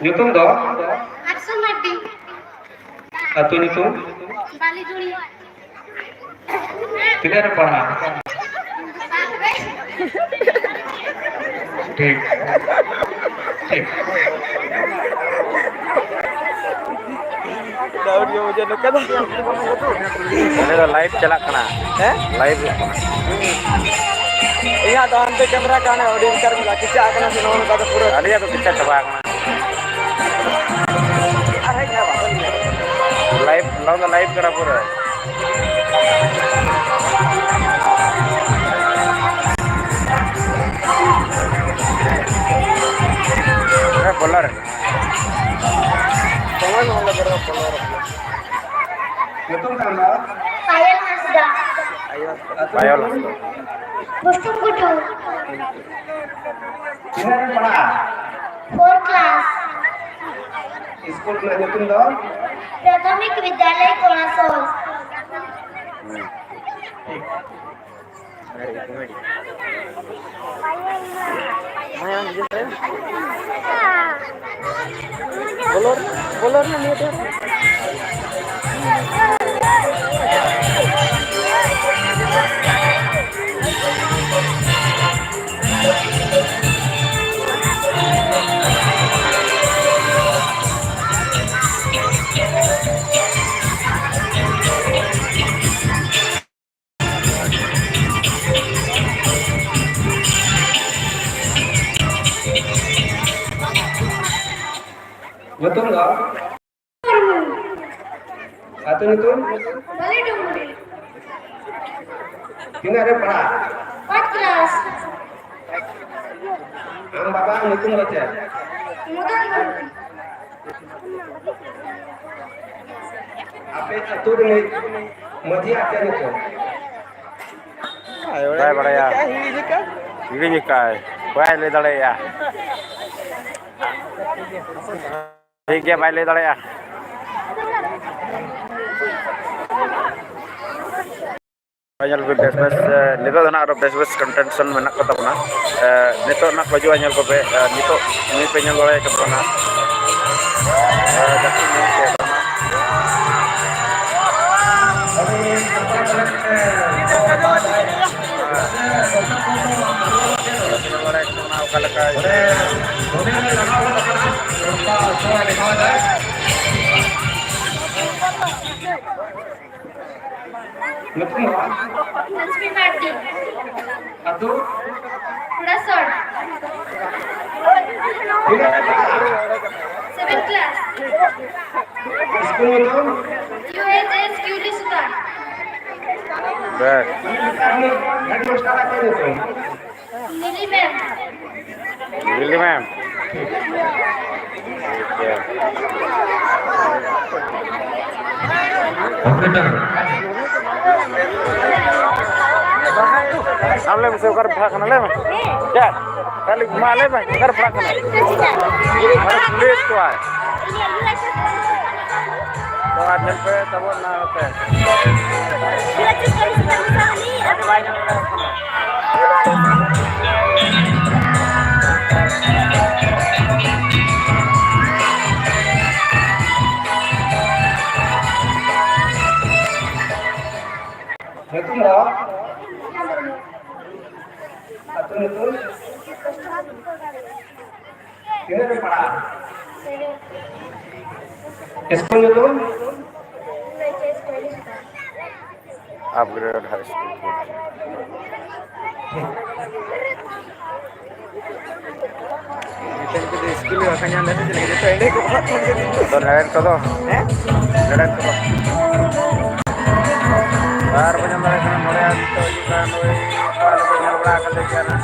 nyutung do Aksu Madi. atau nyutung Bali Juri. tidak ada pernah ठीक ठीक दाऊद के मुझे नुका था ini तो लाइव चला करना है लाइव यहाँ तो अंते कैमरा काने ऑडियंस कर मिला किसी आकर से नॉन का तो पूरा ada तो kita coba करना अरे क्या बात है लाइव लो तो लाइव करा पूरा बॉलर समझ में लग रहा bowler nyutung tanda Payal Hasda. Payal Bustung Kutu. tidak ada pernah 4th class. School में nyutung do प्राथमिक विद्यालय कोणासोल. बॉलर बॉलर ने नहीं था nyutung do atau nyutung Bali Dumuri. tidak ada pernah 4th class. ang bapak nyutung baca Mudan Dumuri. apa atur ni mati apa nyutung Baik, balik ya. क्या ही जी का ini kai baik le dale ya ठीक है baik le dale ya Anyal ko best nito na aro best content son menak ko tapna nito na ko jo anyal ko be nito ni penyal lay ko na dati ni ke na nyutung do Nasmi Madi. atau Purasad. tidak ada pernah 7th class. School nyutung UHS Kuli Sudan. baik headmaster apa nyutung Lily Ma'am. Lili ma'am ठीक है operator हम ले मुझे कर भाग ना ले मैं क्या कल घुमा ले मैं कर भाग ना हर पुलिस तो आए तो आज जल पे तब ना होता है nyutung do atau nyutung tidak ada pernah school nyutung UHS Kuli Sudan. Upgrade high school इतने स्किल का क्या नहीं चलेगा तो एंडे को बात तो नरेन को दो हैं नरेन को दो बार बजे हमारे घर मोड़े तो ये का नोई वाले को झगड़ा कर ले क्या ना